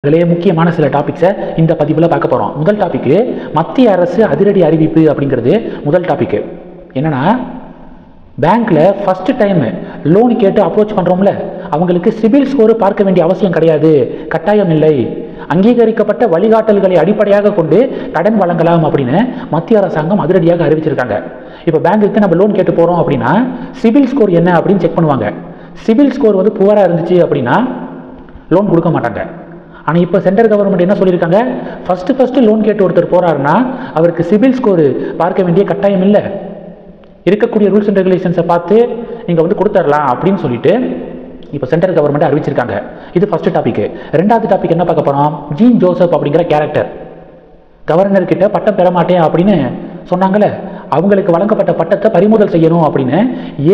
முக்கியமான சில டாபிக்ஸை இந்த பதிவில் பார்க்க போகிறோம். முதல் டாபிக்கு மத்திய அரசு அதிரடி அறிவிப்பு அப்படிங்கிறது முதல் டாபிக்கு. என்னன்னா, பேங்க்ல ஃபர்ஸ்ட் டைம் லோன் கேட்டு அப்ரோச் பண்ணுறோம்ல, அவங்களுக்கு சிபில் ஸ்கோர் பார்க்க வேண்டிய அவசியம் கிடையாது, கட்டாயம் இல்லை, அங்கீகரிக்கப்பட்ட வழிகாட்டல்களை அடிப்படையாக கொண்டு கடன் வழங்கலாம் அப்படின்னு மத்திய அரசாங்கம் அதிரடியாக அறிவிச்சிருக்காங்க. இப்போ பேங்க்குக்கு நம்ம லோன் கேட்டு போகிறோம் அப்படின்னா சிபில் ஸ்கோர் என்ன அப்படின்னு செக் பண்ணுவாங்க. சிபில் ஸ்கோர் வந்து புவராக இருந்துச்சு அப்படின்னா லோன் கொடுக்க மாட்டாங்க. ஆனால் இப்போ சென்ட்ரல் கவர்மெண்ட் என்ன சொல்லியிருக்காங்க, ஃபஸ்ட்டு லோன் கேட்டு ஒருத்தர் போகிறாருன்னா அவருக்கு சிபில் ஸ்கோர் பார்க்க வேண்டிய கட்டாயம் இல்லை, இருக்கக்கூடிய ரூல்ஸ் அண்ட் ரெகுலேஷன்ஸை பார்த்து நீங்கள் வந்து கொடுத்துடலாம் அப்படின்னு சொல்லிட்டு இப்போ சென்ட்ரல் கவர்மெண்ட் அறிவிச்சிருக்காங்க. இது ஃபர்ஸ்ட் டாபிக். ரெண்டாவது டாபிக் என்ன பார்க்க போகிறோம், ஜீன் ஜோசப் அப்படிங்கிற கேரக்டர் கவர்னர் கிட்ட பட்டம் பெற மாட்டேன் அப்படின்னு சொன்னாங்களே, அவங்களுக்கு வழங்கப்பட்ட பட்டத்தை பறிமுதல் செய்யணும் அப்படின்னு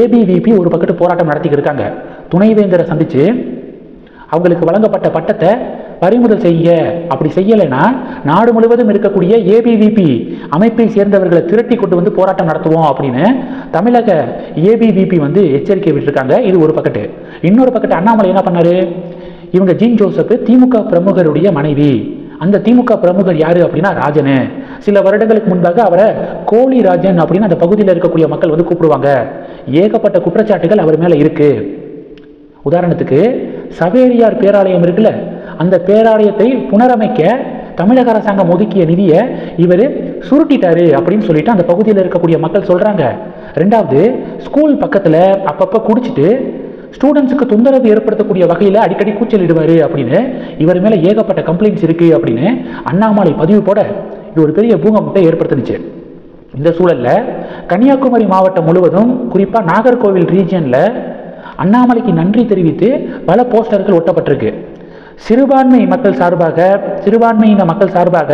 ஏபிவிபி ஒரு பக்கத்து போராட்டம் நடத்திக்கிட்டு இருக்காங்க. துணைவேந்தரை சந்திச்சு அவங்களுக்கு வழங்கப்பட்ட பட்டத்தை பறிமுதல் செய்ய, அப்படி செய்யலைன்னா நாடு முழுவதும் இருக்கக்கூடிய ஏபிவிபி அமைப்பை சேர்ந்தவர்களை திரட்டி கொண்டு வந்து போராட்டம் நடத்துவோம் அப்படின்னு தமிழக ஏபிவிபி வந்து எச்சரிக்கை விட்டுருக்காங்க. இது ஒரு பக்கத்து. இன்னொரு பக்கத்து அண்ணாமலை என்ன பண்ணாரு, இவங்க ஜீன் ஜோசப் திமுக பிரமுகருடைய மனைவி. அந்த திமுக பிரமுகர் யாரு அப்படின்னா ராஜன். சில வருடங்களுக்கு முன்பாக அவரை கோழி ராஜன் அப்படின்னு அந்த பகுதியில் இருக்கக்கூடிய மக்கள் வந்து கூப்பிடுவாங்க. ஏகப்பட்ட குற்றச்சாட்டுகள் அவர் மேல இருக்கு. உதாரணத்துக்கு சவேரியார் பேராலயம் இருக்குல்ல, அந்த பேராலயத்தை புனரமைக்க தமிழக அரசாங்கம் ஒதுக்கிய நிதியை இவர் சுருட்டிட்டாரு அப்படின்னு சொல்லிட்டு அந்த பகுதியில் இருக்கக்கூடிய மக்கள் சொல்றாங்க. ரெண்டாவது, ஸ்கூல் பக்கத்தில் அப்பப்போ குடிச்சிட்டு ஸ்டூடெண்ட்ஸுக்கு தொந்தரவு ஏற்படுத்தக்கூடிய வகையில் அடிக்கடி கூச்சலிடுவார் அப்படின்னு இவர் மேலே ஏகப்பட்ட கம்ப்ளைண்ட்ஸ் இருக்கு அப்படின்னு அண்ணாமலை பதிவு போட இது ஒரு பெரிய பூகம்பத்தை ஏற்படுத்துனுச்சு. இந்த சூழல்ல கன்னியாகுமரி மாவட்டம் முழுவதும், குறிப்பாக நாகர்கோவில் ரீஜியன்ல அண்ணாமலைக்கு நன்றி தெரிவித்து பல போஸ்டர்கள் ஒட்டப்பட்டிருக்கு. சிறுபான்மையின மக்கள் சார்பாக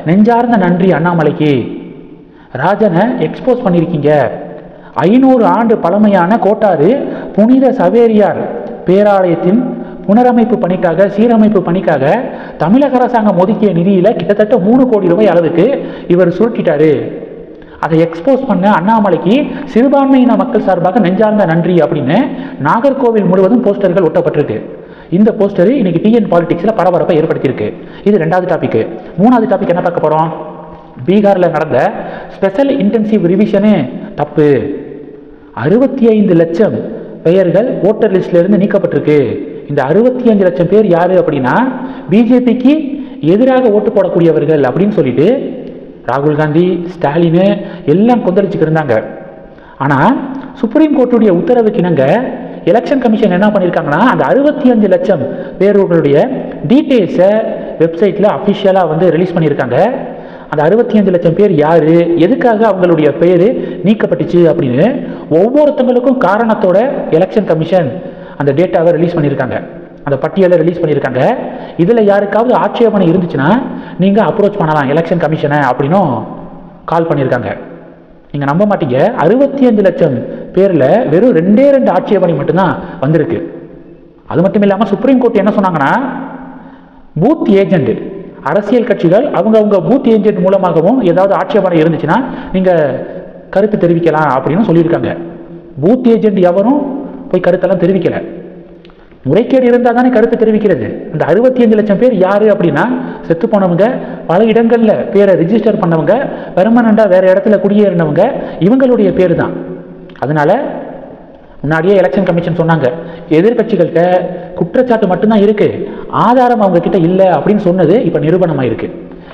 நெஞ்சார்ந்த நன்றி அண்ணாமலைக்கு. ராஜனை எக்ஸ்போஸ் பண்ணியிருக்கீங்க. 500 ஆண்டு பழமையான கோட்டாறு புனித சவேரியார் பேராலயத்தின் புனரமைப்பு பணிக்காக, சீரமைப்பு பணிக்காக தமிழக அரசாங்கம் ஒதுக்கிய நிதியில கிட்டத்தட்ட 3 கோடி ரூபாய் அளவுக்கு இவர் சுருட்டிட்டாரு. அதை எக்ஸ்போஸ் பண்ண அண்ணாமலைக்கு சிறுபான்மையின மக்கள் சார்பாக நெஞ்சார்ந்த நன்றி அப்படின்னு நாகர்கோவில் முழுவதும் போஸ்டர்கள் ஒட்டப்பட்டிருக்கு. இந்த போஸ்டர் இன்னைக்கு டிஎன் பாலிடிக்ஸ்ல பரபரப்பை ஏற்படுத்தியிருக்கு. இது ரெண்டாவது டாபிக். மூணாவது டாபிக் என்ன பார்க்க போறோம், பீகார்ல நடந்த ஸ்பெஷல் இன்டென்சிவ் ரிவிஷனு தப்பு. 65 லட்சம் பெயர்கள் ஓட்டர் லிஸ்ட்ல இருந்து நீக்கப்பட்டிருக்கு. இந்த 65 லட்சம் பேர் யாரு அப்படின்னா பிஜேபிக்கு எதிராக ஓட்டு போடக்கூடியவர்கள் அப்படின்னு சொல்லிட்டு ராகுல் காந்தி, ஸ்டாலின் எல்லாம் கொந்தளிச்சுட்டு இருந்தாங்க. ஆனா சுப்ரீம் கோர்ட்டுடைய உத்தரவுக்கு இணங்க எலெக்ஷன் கமிஷன் என்ன பண்ணியிருக்காங்கன்னா, அந்த 65 லட்சம் பேர்களுடைய டீட்டெயில்ஸை வெப்சைட்ல அஃபிஷியலா வந்து ரிலீஸ் பண்ணியிருக்காங்க. அந்த 65 லட்சம் பேர் யாரு, எதுக்காக அவங்களுடைய பெயர் நீக்கப்பட்டுச்சு அப்படின்னு ஒவ்வொருத்தங்களுக்கும் காரணத்தோட எலெக்ஷன் கமிஷன் அந்த டேட்டாவை ரிலீஸ் பண்ணியிருக்காங்க, அந்த பட்டியலை ரிலீஸ் பண்ணியிருக்காங்க. இதுல யாருக்காவது ஆட்சேபனை இருந்துச்சுன்னா நீங்க அப்ரோச் பண்ணலாம் எலெக்ஷன் கமிஷனை அப்படின்னும் கால் பண்ணியிருக்காங்க. நீங்க நம்ப மாட்டீங்க, 65 லட்சம் பேர்ல வெறும் 2 ஆட்சேபனை மட்டும்தான் வந்திருக்கு. அது மட்டும் இல்லாம சுப்ரீம் கோர்ட் என்ன சொன்னாங்கன்னா, பூத் ஏஜென்ட் அரசியல் கட்சிகள் அவங்க பூத் ஏஜென்ட் மூலமாகவும் ஏதாவது ஆட்சேபனை இருந்துச்சுன்னா நீங்க கருத்து தெரிவிக்கலாம் அப்படின்னு சொல்லியிருக்காங்க. பூத் ஏஜென்ட் எவரும் போய் கருத்தெல்லாம் தெரிவிக்கல. முறைகேடு இருந்தால் தானே கருத்து தெரிவிக்கிறது. அந்த 65 லட்சம் பேர் யாரு அப்படின்னா செத்து போனவங்க, பல இடங்கள்ல பேரை ரிஜிஸ்டர் பண்ணவங்க, பெர்மனண்டா வேற இடத்துல குடியேறினவங்க, இவங்களுடைய பேரு தான். அதனால முன்னாடியே எலெக்ஷன் கமிஷன் சொன்னாங்க, எதிர்கட்சிகள்கிட்ட குற்றச்சாட்டு மட்டும்தான் இருக்கு, ஆதாரம் அவங்க கிட்ட இல்லை அப்படின்னு சொன்னது இப்ப நிரூபணமாயிருக்கு.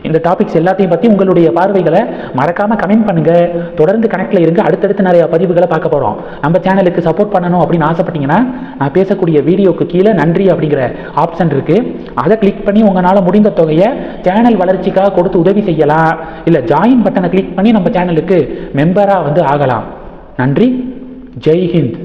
இந்த டாபிக்ஸ் எல்லாத்தையும் பத்தி உங்களுடைய பார்வைகளை மறக்காம கமெண்ட் பண்ணுங்க. தொடர்ந்து கனெக்ட்ல இருங்க. அடுத்தடுத்து நிறைய பதிவுகளை பார்க்க போறோம். நம்ம சேனலுக்கு சப்போர்ட் பண்ணணும் அப்படின்னு ஆசைப்பட்டீங்கன்னா நான் பேசக்கூடிய வீடியோக்கு கீழே நன்றி அப்படிங்கிற ஆப்ஷன் இருக்கு, அதை கிளிக் பண்ணி உங்களால முடிந்த தொகையை சேனல் வளர்ச்சிக்காக கொடுத்து உதவி செய்யலாம். இல்ல ஜாயின் பட்டனை கிளிக் பண்ணி நம்ம சேனலுக்கு மெம்பரா வந்து ஆகலாம். நன்றி. ஜெய் ஹிந்த்.